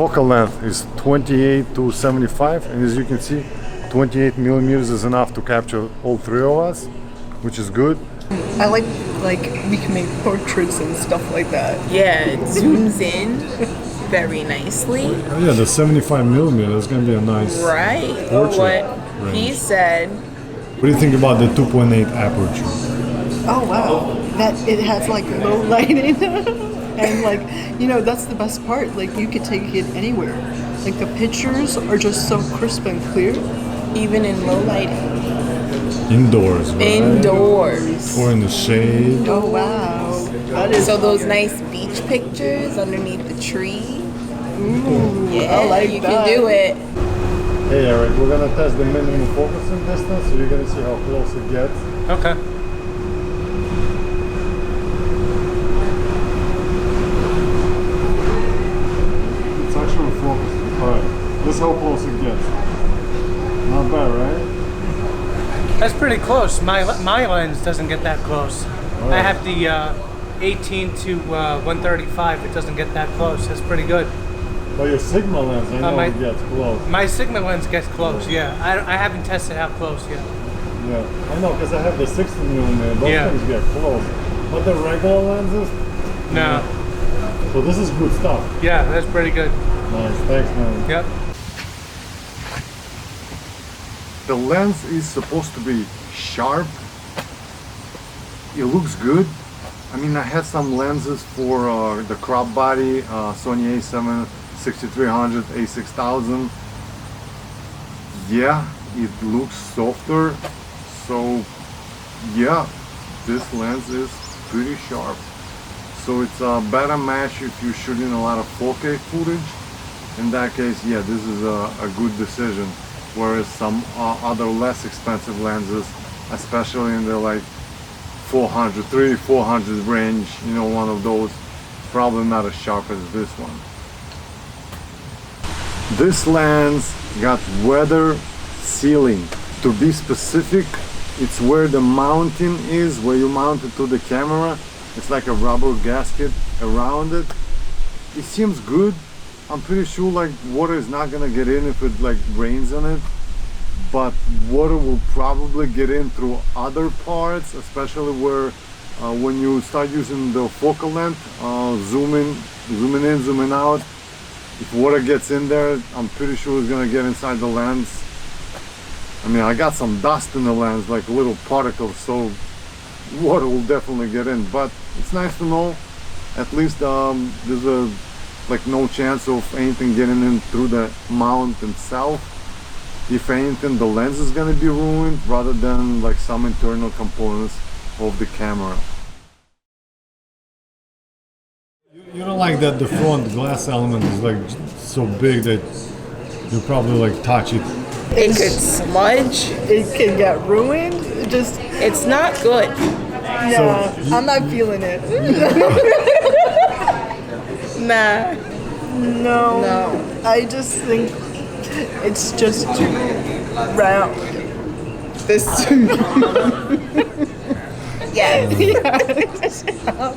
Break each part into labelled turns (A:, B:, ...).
A: focal length is 28 to 75, and as you can see, 28 millimeters is enough to capture all three of us, which is good.
B: I like we can make portraits and stuff like that.
C: Yeah, it zooms in very nicely.
A: Oh yeah, the 75 millimeter is going to be a nice portrait
C: What
A: range.
C: he said.
A: What do you think about the 2.8 aperture?
B: Oh wow, that it has like low lighting, and like that's the best part. Like you could take it anywhere. Like the pictures are just so crisp and clear,
C: Even in low lighting.
A: Indoors, right?
C: Indoors.
A: Or in the shade.
B: Oh wow, that is
C: So those nice beach pictures underneath the tree. Yeah,
B: I like
C: you
B: that.
C: can do it.
A: Hey Eric, we're gonna test the minimum focusing distance, so you're gonna see how close it gets.
D: Okay.
A: It's actually focusing. Alright, this is how close it gets. Not bad, right?
D: That's pretty close. My lens doesn't get that close.
A: Oh.
D: I have the 18 to 135. It doesn't get that close. That's pretty good.
A: But your Sigma lens, I know
D: my-
A: it gets close.
D: My Sigma lens gets close. Yeah, I haven't tested how close yet.
A: Yeah, I know, because I have the 16 millimeter. Those
D: Yeah.
A: things get close. But the regular lenses,
D: No.
A: so this is good stuff.
D: Yeah, that's pretty good.
A: Nice, thanks man.
D: Yep.
A: The lens is supposed to be sharp. It looks good. I mean, I had some lenses for the crop body, Sony A7 6300, A6000. Yeah, it looks softer. So yeah, this lens is pretty sharp. So it's a better match if you're shooting a lot of 4K footage. In that case, yeah, this is a good decision. Whereas some other less expensive lenses, especially in the like 400, 300-400 range, one of those, probably not as sharp as this one. This lens got weather sealing. To be specific, it's where the mounting is, where you mount it to the camera. It's like a rubber gasket around it. It seems good. I'm pretty sure like water is not gonna get in if it like rains on it, but water will probably get in through other parts, especially where when you start using the focal length, zooming in, zooming out. If water gets in there, I'm pretty sure it's gonna get inside the lens. I mean, I got some dust in the lens, like little particles, so water will definitely get in. But it's nice to know at least there's like no chance of anything getting in through the mount itself. If anything, the lens is gonna be ruined rather than like some internal components of the camera. You don't like that the front glass element is like so big that you probably like touch it.
C: It could smudge.
B: it can get ruined.
C: It's not good.
B: Yeah, I'm not feeling it.
C: Nah.
B: No, I just think it's just too round. This
C: Yes.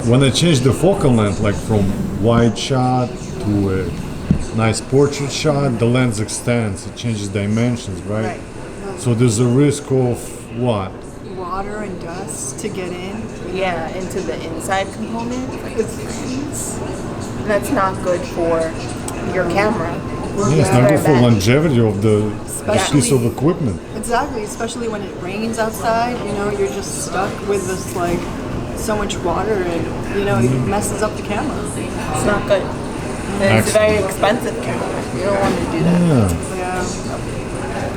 A: When I change the focal length, like from wide shot to a nice portrait shot, the lens extends, it changes dimensions, right? So there's a risk of what?
B: water and dust to get in.
C: Yeah, into the inside component, like the lens. That's not good for your camera.
A: Yeah, it's not good for
C: Very bad.
A: longevity of the
B: Especially-
A: piece of equipment.
B: Exactly, especially when it rains outside. You're just stuck with this like so much water, and it messes up the camera.
C: It's not good. And it's a very expensive camera. You don't want to do that.
A: Yeah,
B: Yeah.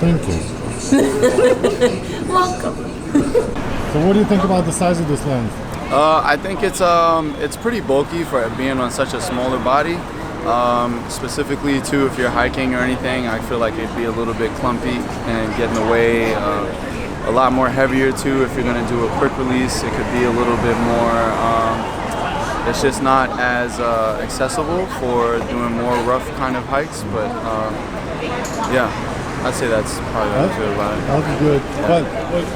A: thank you.
C: Welcome.
A: So what do you think about the size of this lens?
E: I think it's pretty bulky for it being on such a smaller body. Specifically too, if you're hiking or anything, I feel like it'd be a little bit clumpy and get in the way. A lot more heavier too. If you're gonna do a quick release, it could be a little bit more. It's just not as accessible for doing more rough kind of hikes. But yeah, I'd say that's probably what I feel about it.
A: That's good. But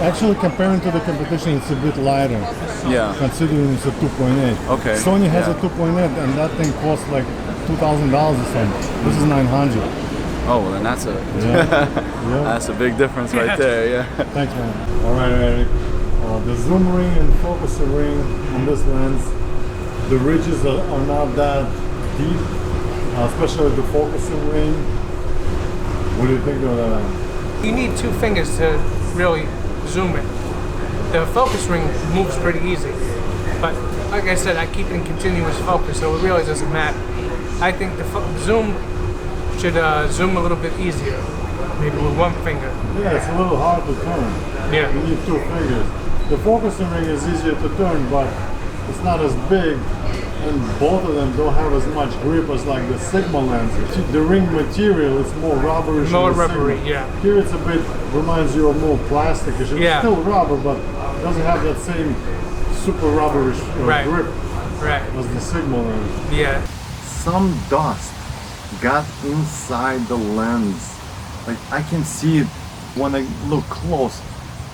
A: actually comparing to the competition, it's a bit lighter.
E: Yeah.
A: Considering it's a 2.8.
E: Okay,
A: Sony has
E: yeah.
A: a 2.8 and that thing costs like $2,000 or something. This is 900.
E: Oh, well then that's a
A: Yeah.
E: that's a big difference right there. Yeah.
A: Thanks, man. All right, Eric. The zoom ring and focuser ring on this lens, the ridges are not that deep, especially the focusing ring. What do you think of that?
D: You need two fingers to really zoom it. The focus ring moves pretty easy, but like I said, I keep it in continuous focus, so it really doesn't matter. I think the zoom should zoom a little bit easier, maybe with one finger.
A: Yeah, it's a little hard to turn.
D: Yeah.
A: You need two fingers. The focusing ring is easier to turn, but it's not as big, and both of them don't have as much grip as like the Sigma lens. The ring material is more rubberish.
D: More
A: than the
D: rubbery,
A: Sigma.
D: yeah.
A: Here it's a bit, reminds you of more plasticish. It's
D: Yeah.
A: still rubber, but it doesn't have that same super rubberish
D: Right.
A: grip
D: Right.
A: as the Sigma lens.
D: Yeah.
A: Some dust got inside the lens. Like I can see it when I look close.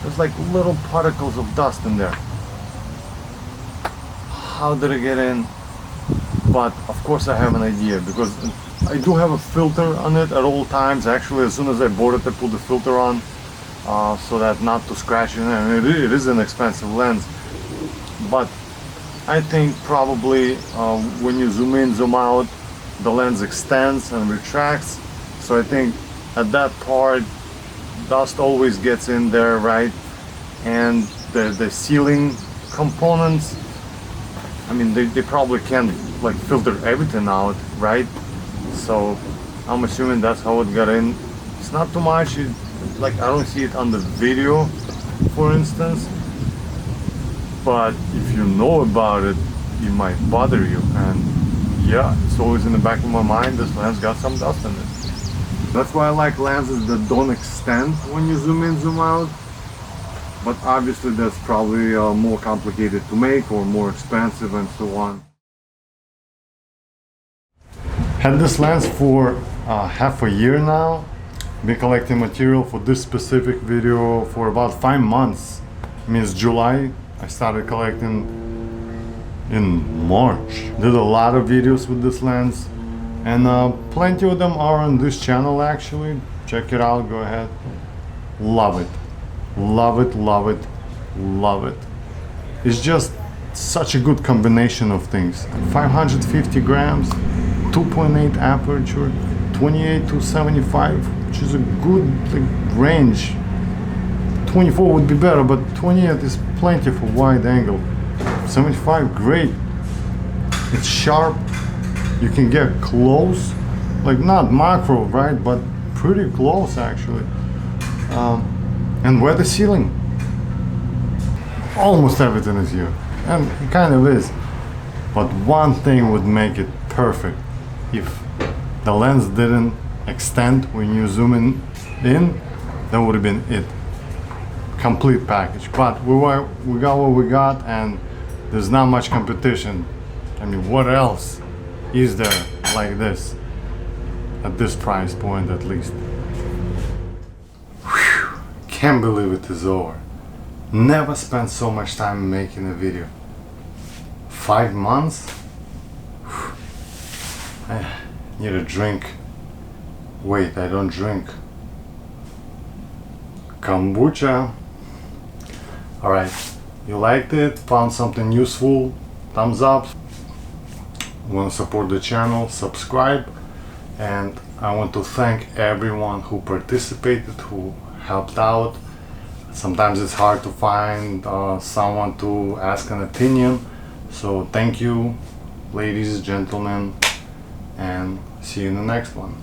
A: There's like little particles of dust in there. How did it get in? But of course I have an idea, because I do have a filter on it at all times. Actually, as soon as I bought it, I put the filter on so that not to scratch it. And it is an expensive lens. But I think probably when you zoom in, zoom out, the lens extends and retracts. So I think at that part, dust always gets in there, right? And the sealing components, I mean, they probably can't like filter everything out, right? So I'm assuming that's how it got in. It's not too much. Like I don't see it on the video, for instance. But if you know about it, it might bother you. And yeah, it's always in the back of my mind, this lens got some dust in it. That's why I like lenses that don't extend when you zoom in, zoom out. But obviously that's probably more complicated to make or more expensive and so on. Had this lens for half a year now. Been collecting material for this specific video for about 5 months. I mean, it's July. I started collecting in March. Did a lot of videos with this lens, and plenty of them are on this channel actually. Check it out, go ahead. Love it. Love it, love it, love it. It's just such a good combination of things. 550 grams, 2.8 aperture, 28 to 75, which is a good range. 24 would be better, but 28 is plenty for wide angle. 75, great. It's sharp. You can get close, like not macro, right, but pretty close actually. And weather sealing. Almost everything is here, and it kind of is. But one thing would make it perfect: if the lens didn't extend when you zoom in, that would have been it. Complete package. But we got what we got, and there's not much competition. I mean, what else is there like this at this price point, at least? Whew. Can't believe it is over. Never spent so much time making a video. 5 months? Whew. I need a drink. Wait, I don't drink. Kombucha. Alright, you liked it, found something useful, thumbs up. Want to support the channel, subscribe. And I want to thank everyone who participated, who helped out. Sometimes it's hard to find someone to ask an opinion. So thank you, ladies, gentlemen, and see you in the next one.